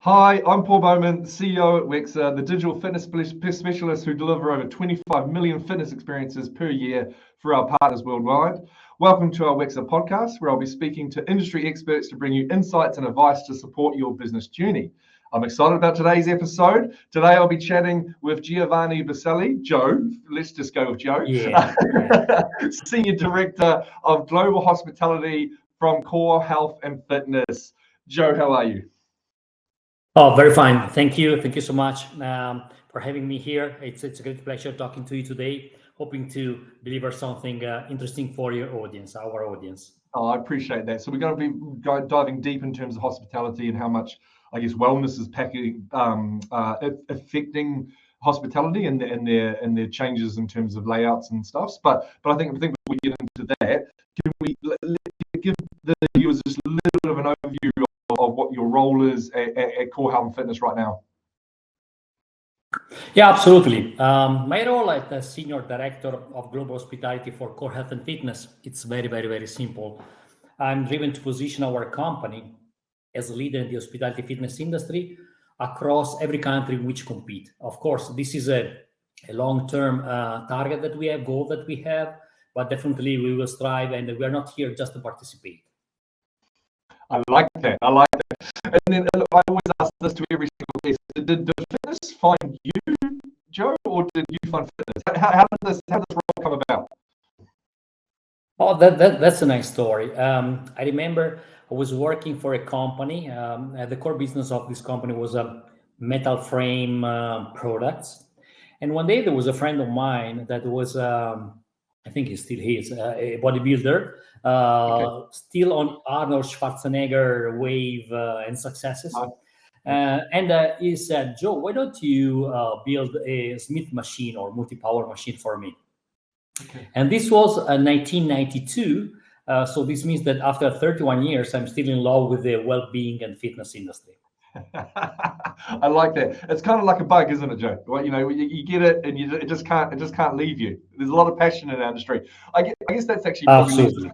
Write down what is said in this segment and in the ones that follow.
Hi, I'm Paul Bowman, CEO at Wexer, the digital fitness specialist who deliver over 25 million fitness experiences per year for our partners worldwide. Welcome to our Wexer podcast, where I'll be speaking to industry experts to bring you insights and advice to support your business journey. I'm excited about today's episode. Today I'll be chatting with Giovanni Berselli, Joe. Let's just go with Joe. Yeah. Senior Director of Global Hospitality from Core Health and Fitness. Joe, how are you? Oh, very fine. Thank you. Thank you so much for having me here. It's a great pleasure talking to you today. Hoping to deliver something interesting for your audience, our audience. Oh, I appreciate that. So we're going to be diving deep in terms of hospitality and how much, I guess, wellness is affecting hospitality and their changes in terms of layouts and stuff. But I think before we get into that, can we give the viewers just a little bit of an overview of what your role is at Core Health and Fitness right now? Yeah, absolutely. My role as Senior Director of Global Hospitality for Core Health and Fitness, it's very, very, very simple. I'm driven to position our company as a leader in the hospitality fitness industry across every country in which compete. Of course, this is a long-term target that we have, goal that we have, but definitely we will strive, and we are not here just to participate. I like that. And then I always ask this to every single guest: did fitness find you, Joe, or did you find fitness? How did this role come about? Oh, that's a nice story. I remember I was working for a company. The core business of this company was metal frame products. And one day there was a friend of mine that was, I think he still is, a bodybuilder, still on Arnold Schwarzenegger wave and successes. And he said, Joe, why don't you build a Smith machine or multi-power machine for me? Okay. And this was 1992. So this means that after 31 years, I'm still in love with the well-being and fitness industry. I like that. It's kind of like a bug, isn't it, Joe? Well, you get it, and it just can't leave you. There's a lot of passion in our industry. I guess that's actually absolutely.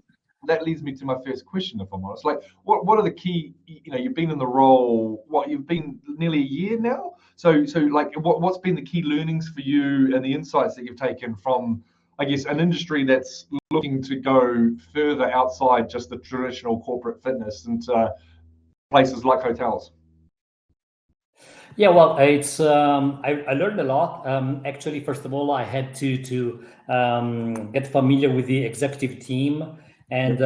That leads me to my first question, if I'm honest. Like, what are the key? You've been in the role. You've been nearly a year now. So like, what's been the key learnings for you and the insights that you've taken from, I guess, an industry that's looking to go further outside just the traditional corporate fitness into places like hotels? Yeah, well, it's I learned a lot. Actually, first of all, I had to get familiar with the executive team, and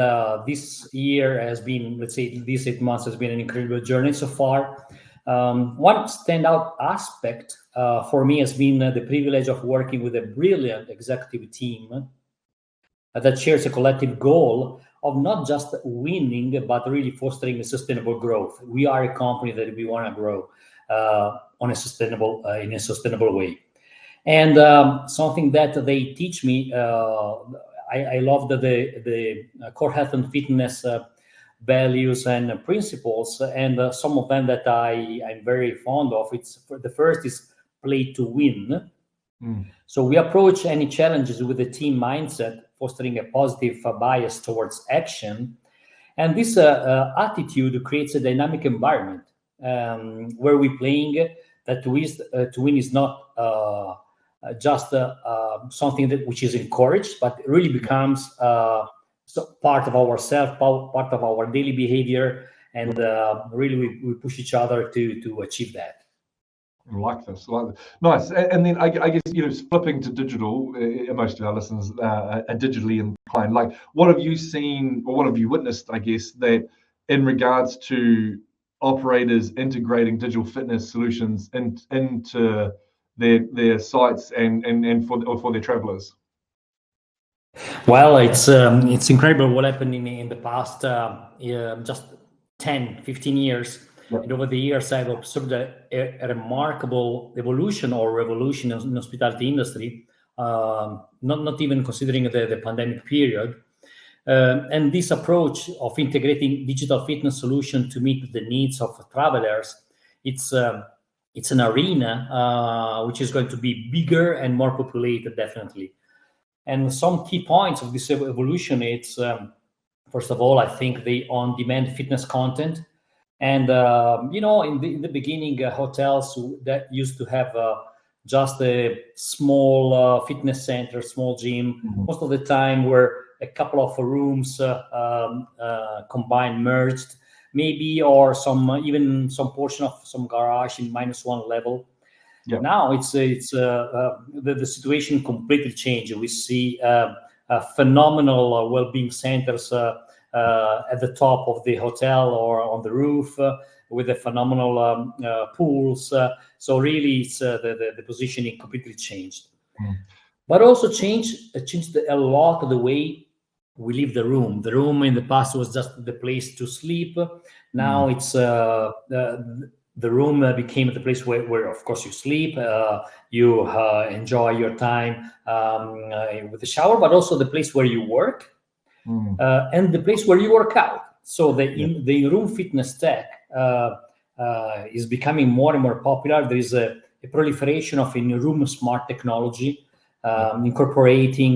this year has been, let's say, these 8 months has been an incredible journey so far. One standout aspect for me has been the privilege of working with a brilliant executive team that shares a collective goal of not just winning, but really fostering a sustainable growth. We are a company that we want to grow in a sustainable way. And something that they teach me, I love the Core Health and Fitness values and principles, and some of them that I'm very fond of. The first is play to win. So we approach any challenges with a team mindset, fostering a positive bias towards action. And this attitude creates a dynamic environment where we're playing that to win is not just something which is encouraged, but it really becomes part of ourselves, part of our daily behavior, and really we push each other to achieve that. I like this. Nice. And then I guess, flipping to digital, most of our listeners are digitally inclined. Like, what have you seen or what have you witnessed, I guess, that in regards to operators integrating digital fitness solutions into their sites and for their travelers? Well, it's incredible what happened in the past just 10, 15 years. And over the years, I've observed a remarkable evolution or revolution in the hospitality industry, not even considering the pandemic period. And this approach of integrating digital fitness solution to meet the needs of travelers, it's an arena which is going to be bigger and more populated, definitely. And some key points of this evolution, it's first of all, I think the on-demand fitness content And in the beginning, hotels that used to have just a small fitness center, small gym, most of the time were a couple of rooms combined, merged, maybe, or even some portion of some garage in -1 level. Yeah. Now the situation completely changed. We see phenomenal well-being centers at the top of the hotel or on the roof with the phenomenal pools. So really, it's the positioning completely changed. But also changed a lot of the way we leave the room. The room in the past was just the place to sleep. Now it's the room became the place where of course you sleep, you enjoy your time with the shower, but also the place where you work and the place where you work out. So the in-room fitness tech is becoming more and more popular. There is a proliferation of in-room smart technology, incorporating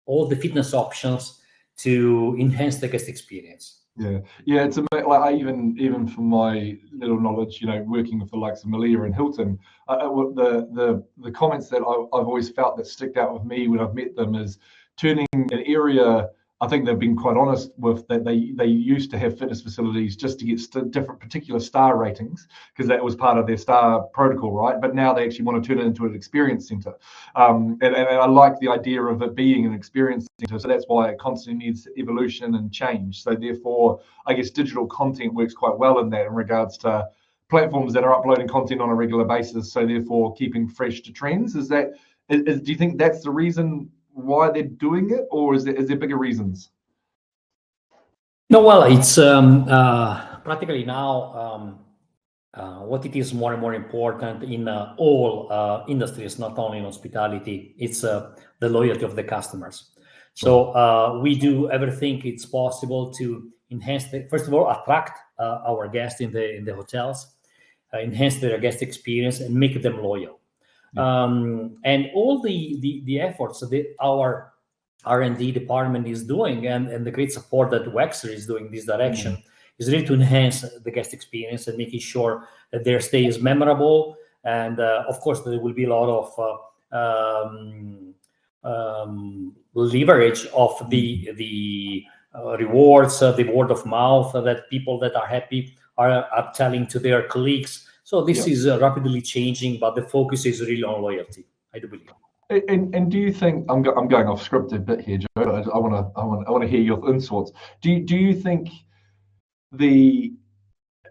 all the fitness options to enhance the guest experience. Yeah, it's like even from my little knowledge, working for likes of Malia and Hilton, the comments that I've always felt that stick out with me when I've met them is turning an area. I think they've been quite honest with that. They used to have fitness facilities just to get different particular star ratings because that was part of their star protocol, right? But now they actually want to turn it into an experience center, and I like the idea of it being an experience center. So that's why it constantly needs evolution and change. So therefore, I guess digital content works quite well in that in regards to platforms that are uploading content on a regular basis. So therefore, keeping fresh to trends. Do you think that's the reason why they're doing it, or is there bigger reasons? No, well, it's practically now what it is more and more important in all industries, not only in hospitality. It's the loyalty of the customers. So we do everything it's possible to enhance first of all, attract our guests in the hotels, enhance their guest experience, and make them loyal. And all the efforts that our R&D department is doing, and the great support that Wexer is doing in this direction, is really to enhance the guest experience and making sure that their stay is memorable. And of course, there will be a lot of leverage of the rewards, the word of mouth that people that are happy are telling to their colleagues. So this is rapidly changing, but the focus is really on loyalty, I do believe. And do you think I'm going off script a bit here, Joe? I want to hear your insights. Do you think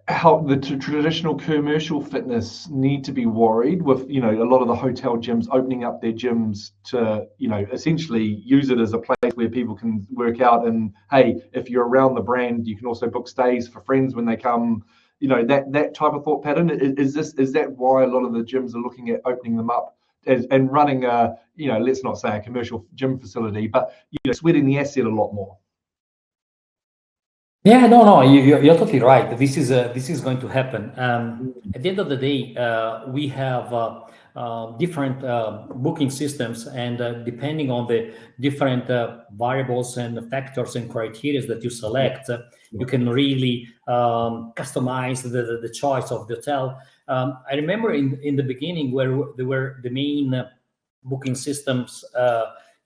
how the traditional commercial fitness need to be worried with a lot of the hotel gyms opening up their gyms to essentially use it as a place where people can work out, and hey, if you're around the brand, you can also book stays for friends when they come. That type of thought pattern. Is that why a lot of the gyms are looking at opening them up and running a let's not say a commercial gym facility, but sweating the asset a lot more? Yeah, no, you're totally right. This is going to happen. At the end of the day, we have different booking systems, and depending on the different variables and factors and criteria that you select, you can really customize the choice of the hotel. I remember in the beginning where there were the main booking systems,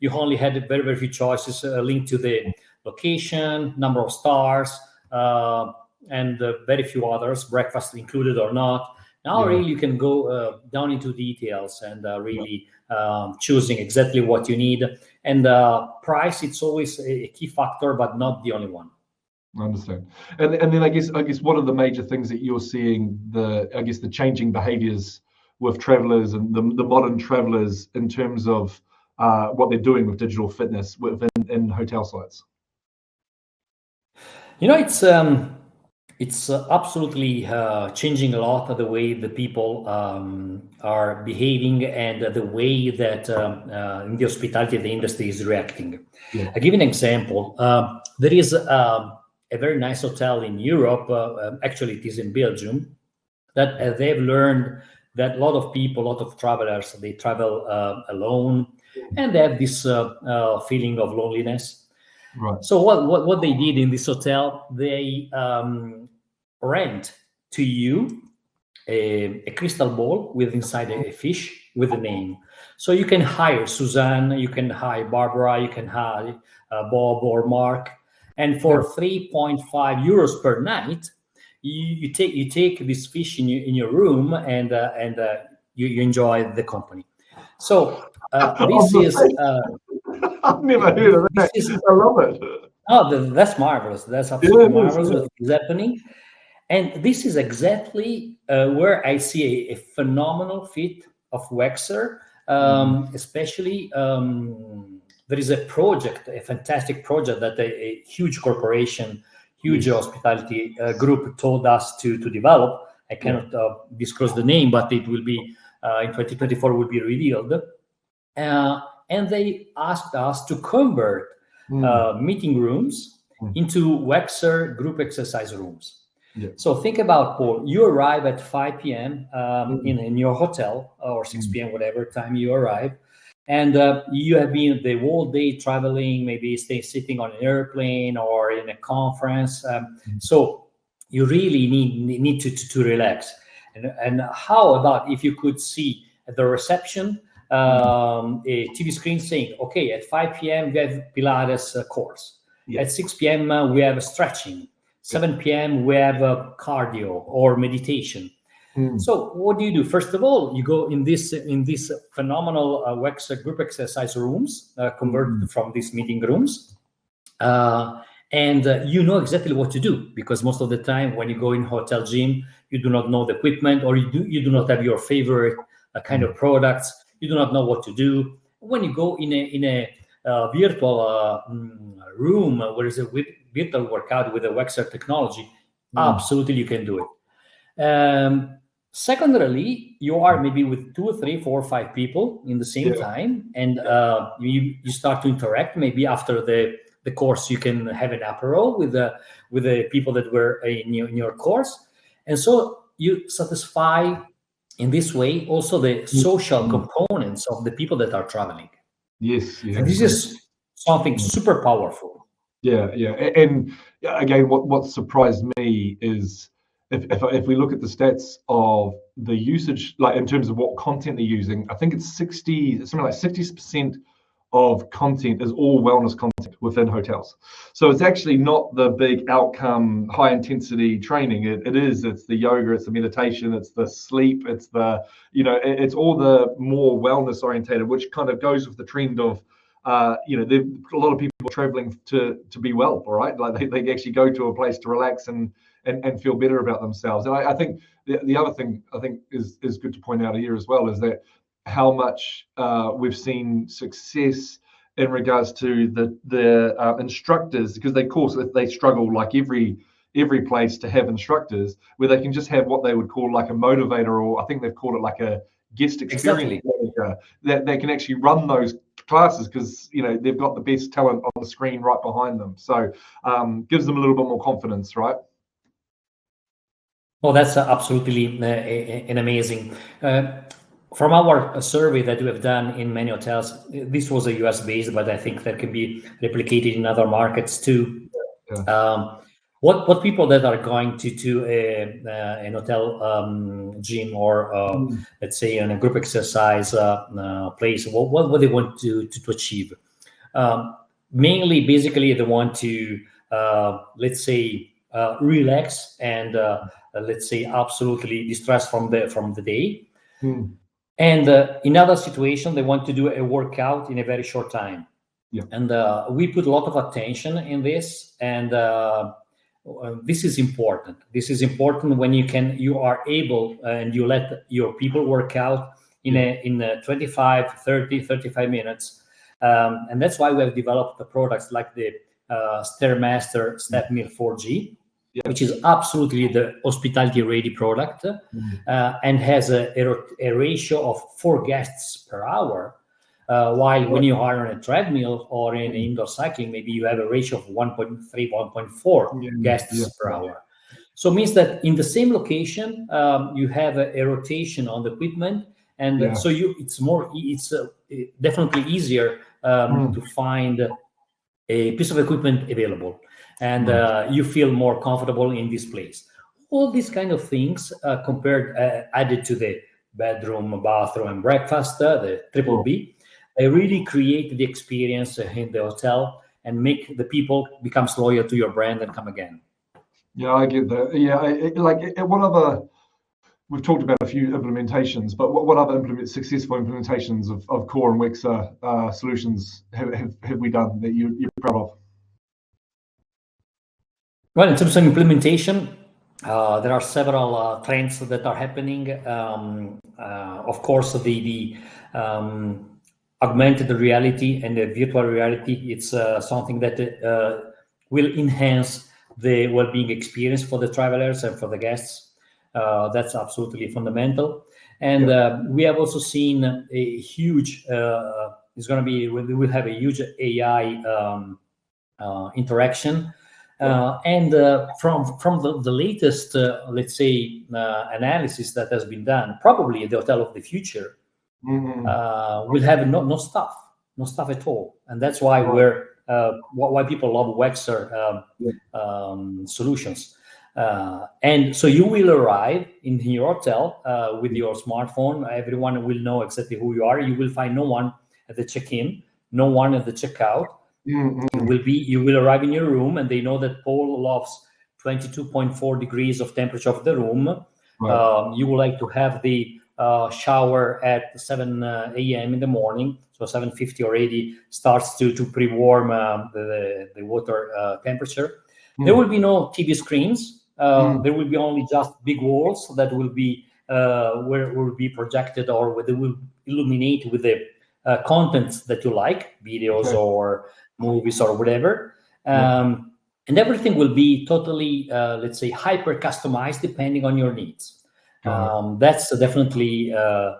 you only had very, very few choices linked to the location, number of stars, and very few others, breakfast included or not. Now really you can go down into details and really choosing exactly what you need. And price, it's always a key factor, but not the only one. I understand. And then I guess what are the major things that you're seeing, the changing behaviors with travelers and the modern travelers in terms of what they're doing with digital fitness in hotel sites? It's absolutely changing a lot of the way the people are behaving and the way that in the hospitality the industry is reacting. I'll give you an example. There is a very nice hotel in Europe, actually it is in Belgium, that they've learned that a lot of people, a lot of travelers, they travel alone and they have this feeling of loneliness. Right. So what they did in this hotel, they rent to you a crystal ball with inside a fish with a name. So you can hire Suzanne, you can hire Barbara, you can hire Bob or Mark, and for 3.5 euros per night, you take this fish in your room, and you enjoy the company. So this is I've never heard of that. I love it. Oh, that's marvelous. That's absolutely marvelous what is happening. And this is exactly where I see a phenomenal fit of Wexer, especially there is a project, a fantastic project that a huge corporation, huge hospitality group told us to develop. I cannot disclose the name, but it will be in 2024 will be revealed. And they asked us to convert meeting rooms into Wexer group exercise rooms. Yeah. So think about, Paul, you arrive at 5 p.m. In your hotel, or 6 p.m., whatever time you arrive, and you have been the whole day traveling, maybe sitting on an airplane or in a conference. So you really need to relax. And how about if you could see at the reception a TV screen saying, okay, at 5 p.m. we have Pilates course. Yeah. At 6 p.m. We have stretching. 7 p.m. we have cardio or meditation. So what do? First of all, you go in this phenomenal Wexer group exercise rooms converted from these meeting rooms, and you know exactly what to do, because most of the time when you go in hotel gym, you do not know the equipment, or you do not have your favorite kind of products. You do not know what to do. When you go in a virtual room where is a virtual workout with a Wexer technology, absolutely you can do it. Secondarily, you are maybe with 2, 3, 4, 5 people in the same time, and you start to interact. Maybe after the course, you can have an apéro with the people that were in your course, and so you satisfy in this way also the social components of the people that are traveling. Yes, and this is something super powerful. Yeah. And again, what surprised me is if we look at the stats of the usage, like in terms of what content they're using, I think it's something like 60% of content is all wellness content within hotels. So it's actually not the big outcome, high intensity training. It's the yoga, it's the meditation, it's the sleep, it's it's all the more wellness orientated, which kind of goes with the trend of a lot of people traveling to be well, all right? Like they actually go to a place to relax and feel better about themselves. And I think the other thing I think is good to point out here as well is that how much we've seen success in regards to the instructors, because they struggle like every place to have instructors where they can just have what they would call like a motivator, or I think they've called it like a guest experience manager, that they can actually run those classes because they've got the best talent on the screen right behind them. So gives them a little bit more confidence, right? Well, that's absolutely an amazing. From our survey that we have done in many hotels, this was a US based, but I think that can be replicated in other markets too. What people that are going to an hotel gym or let's say in a group exercise place, what they want to achieve? Mainly, basically, they want to let's say relax and let's say absolutely distress from the day. And in other situation, they want to do a workout in a very short time. And we put a lot of attention in this, and this is important. This is important when you are able and you let your people work out in 25, 30, 35 minutes. And that's why we have developed the products like the Stairmaster Step Meal 4G, which is absolutely the hospitality ready product, and has a ratio of 4 guests per hour. While when you are on a treadmill or in indoor cycling, maybe you have a ratio of 1.3, 1.4 guests per hour. So it means that in the same location, you have a rotation on the equipment, and so it's definitely easier to find a piece of equipment available, and you feel more comfortable in this place. all these kind of things compared added to the bedroom, bathroom, and breakfast, the triple B. They really create the experience in the hotel and make the people becomes loyal to your brand and come again. Yeah, I get that. Yeah, what other? We've talked about a few implementations, but what other successful implementations of Core and Wexer solutions have we done that you're proud of? Well, in terms of implementation, there are several trends that are happening. Of course, the augmented reality and the virtual reality, it's something that will enhance the well-being experience for the travelers and for the guests. That's absolutely fundamental. And we have also seen a huge, we will have a huge AI interaction. And from the latest, let's say, analysis that has been done, probably the hotel of the future will have no staff at all, and that's why why people love Wexer solutions. And so you will arrive in your hotel with your smartphone. Everyone will know exactly who you are. You will find no one at the check-in, no one at the checkout. You will arrive in your room, and they know that Paul loves 22.4 degrees of temperature of the room. You would like to have the shower at 7 a.m. in the morning, so 7:50 already starts to pre-warm the water temperature. There will be no TV screens. There will be only just big walls that will be where will be projected, or where they will illuminate with the contents that you like, videos or movies or whatever. And everything will be totally, let's say, hyper customized depending on your needs. That's definitely the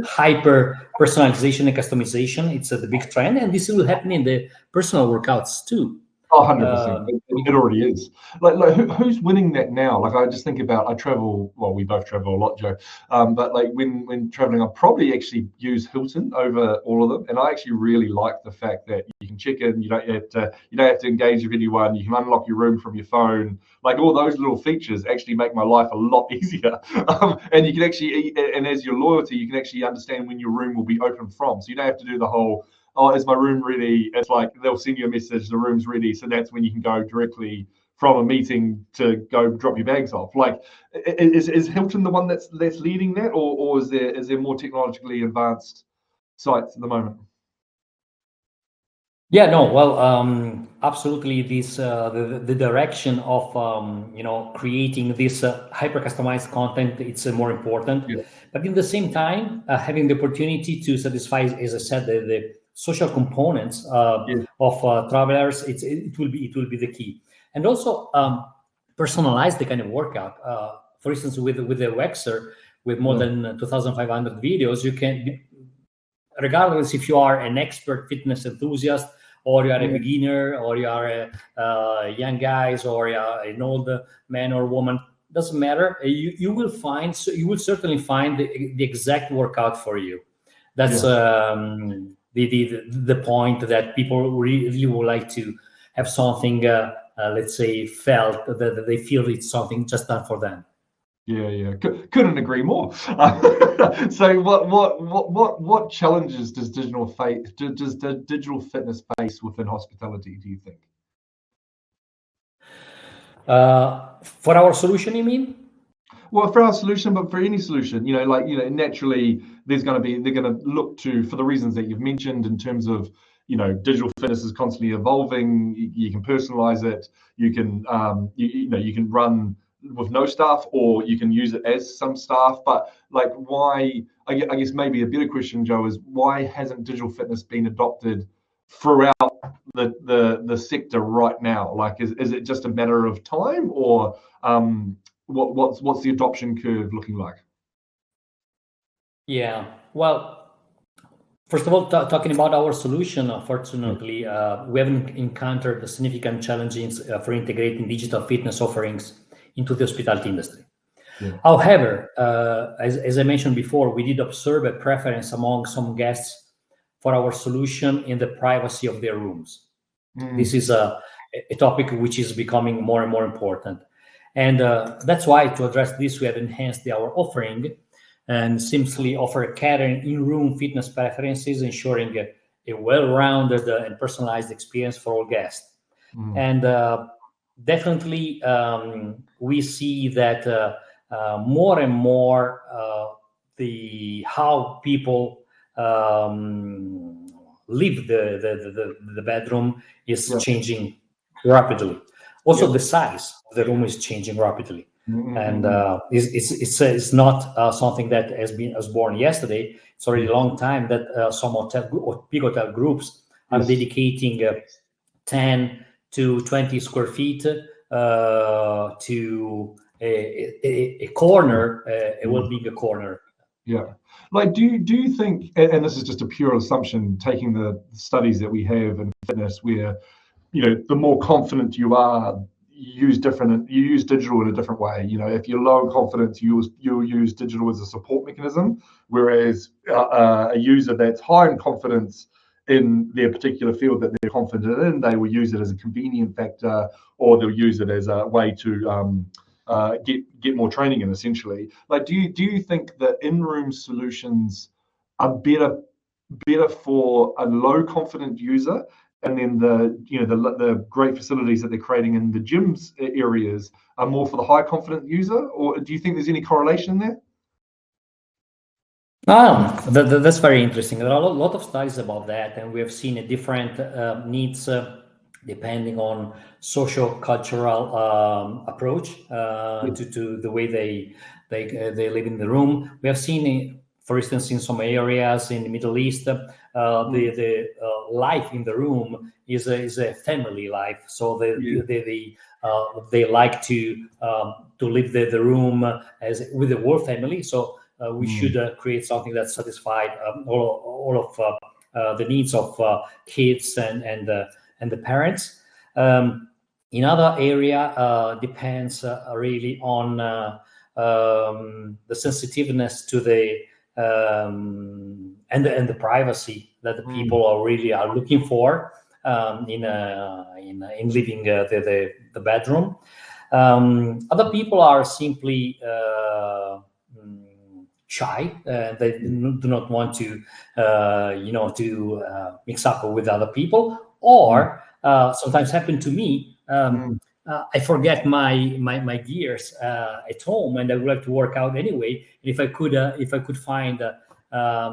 hyper personalization and customization. It's the big trend, and this will happen in the personal workouts too. 100%. It already is. Like who's winning that now? Like I just think about, I travel. Well, we both travel a lot, Joe. But like when traveling, I probably actually use Hilton over all of them, and I actually really like the fact that you can check in. You don't have to engage with anyone. You can unlock your room from your phone. Like all those little features actually make my life a lot easier. And you can actually, and as your loyalty, you can actually understand when your room will be open from. So you don't have to do the whole, oh, is my room ready? It's like they'll send you a message, the room's ready. So that's when you can go directly from a meeting to go drop your bags off. Like, is Hilton the one that's leading that, or is there more technologically advanced sites at the moment? Yeah, no, well, absolutely. This the direction of creating this hyper customized content, it's more important. But in the same time, having the opportunity to satisfy, as I said, the social components of travelers, it will be the key, and also personalize the kind of workout. For instance, with the Wexer, with more than 2,500 videos, you can, regardless if you are an expert fitness enthusiast, or you are a beginner, or you are a young guys, or you are an old man or woman, doesn't matter. You will certainly find the exact workout for you. That's the point, that people really would like to have something, let's say, felt that they feel it's something just done for them. Yeah. Couldn't agree more. So, what challenges does digital fitness face within hospitality, do you think? For our solution, you mean? Well, for our solution, but for any solution, naturally, they're going to look to, for the reasons that you've mentioned, in terms of, digital fitness is constantly evolving. You can personalize it. You can, you can run with no staff, or you can use it as some staff. But like, why? I guess maybe a better question, Joe, is why hasn't digital fitness been adopted throughout the sector right now? Like, is it just a matter of time, or what's the adoption curve looking like? Yeah, well, first of all, talking about our solution, fortunately, we haven't encountered significant challenges for integrating digital fitness offerings into the hospitality industry. However, as I mentioned before, we did observe a preference among some guests for our solution in the privacy of their rooms. This is a topic which is becoming more and more important. And that's why, to address this, we have enhanced our offering and simply offer catering in-room fitness preferences, ensuring a well-rounded and personalized experience for all guests. And definitely, we see that more and more how people live the bedroom is changing rapidly. Also, the size of the room is changing rapidly. And it's not something that was born yesterday. It's already a long time that some big hotel groups are dedicating 10 to 20 square feet to a corner, a well-being corner. Yeah. Like, do you think, and this is just a pure assumption, taking the studies that we have in fitness, where the more confident you are, you use digital in a different way. If you're low in confidence, you'll use digital as a support mechanism, whereas a user that's high in confidence in their particular field that they're confident in, they will use it as a convenient factor, or they'll use it as a way to get more training in, essentially. Like, do you think that in-room solutions are better for a low confident user, and then the great facilities that they're creating in the gyms areas are more for the high confident user? Or do you think there's any correlation there? That's very interesting. There are a lot of studies about that, and we have seen a different needs depending on socio-cultural approach to the way they live in the room. We have seen, for instance, in some areas in the Middle East, the life in the room is a family life. So they like to live the room as with the whole family. So we should create something that satisfies all of the needs of kids and the parents. In other area depends really on the sensitiveness to the and the privacy that the people are looking for in living the bedroom. Other people are simply shy. They do not want to mix up with other people, or sometimes happen to me. I forget my gears at home, and I would like to work out anyway. If I could find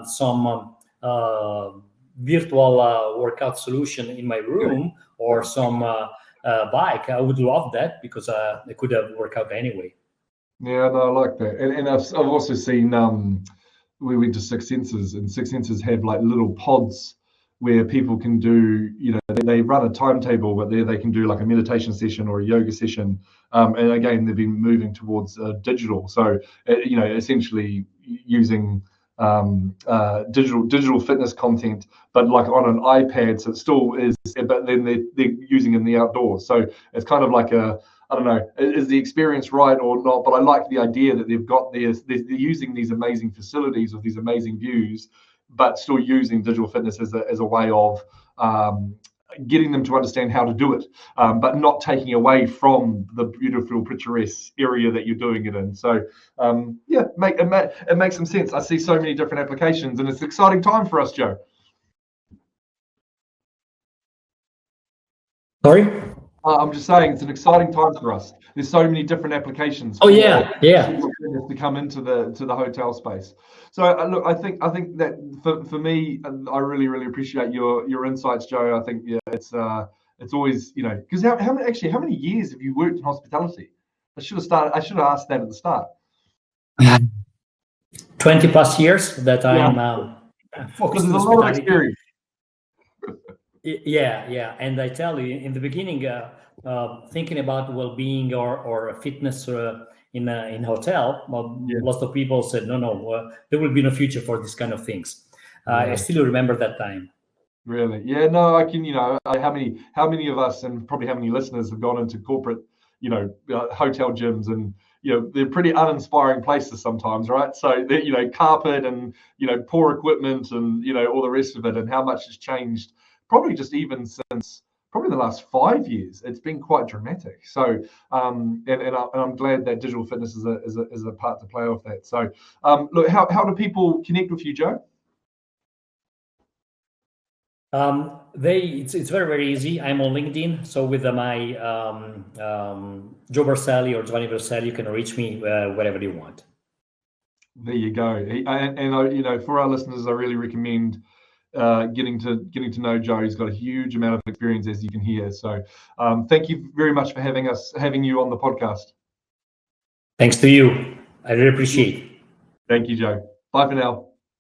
some virtual workout solution in my room, or some bike, I would love that, because I could work out anyway. Yeah, no, I like that. And I've also seen, we went to Six Senses, and Six Senses have like little pods where people can do, they run a timetable, but there they can do like a meditation session or a yoga session. And again, they've been moving towards digital. So, essentially using digital fitness content, but like on an iPad. So it still is, but then they're using it in the outdoors. So it's kind of like I don't know, is the experience right or not? But I like the idea that they're using these amazing facilities with these amazing views, but still using digital fitness as a way of getting them to understand how to do it, but not taking away from the beautiful, picturesque area that you're doing it in. So it makes some sense. I see so many different applications, and it's an exciting time for us, Joe. Sorry? I'm just saying it's an exciting time for us. There's so many different applications. To come into the hotel space. So look, I think that for me, I really appreciate your insights, Joe. I think it's always, because how many years have you worked in hospitality? I should have asked that at the start. 20 plus years that I'm focused on hospitality. A lot of experience. Yeah, and I tell you, in the beginning, thinking about well-being or fitness in hotel, lots of people said, no, there will be no future for this kind of things. I still remember that time. Really? Yeah, no, I can. How many of us, and probably how many listeners, have gone into corporate, hotel gyms, and they're pretty uninspiring places sometimes, right? So carpet and poor equipment and all the rest of it, and how much has changed. Probably just even since probably the last 5 years, it's been quite dramatic. So, and I'm glad that digital fitness is a part to play off that. So, look, how do people connect with you, Joe? It's very easy. I'm on LinkedIn, so with my Joe Berselli or Giovanni Berselli, you can reach me wherever you want. There you go. And for our listeners, I really recommend getting to know Joe. He's got a huge amount of experience, as you can hear. So, thank you very much for having you on the podcast. Thanks to you. I really appreciate it. Thank you, Joe. Bye for now.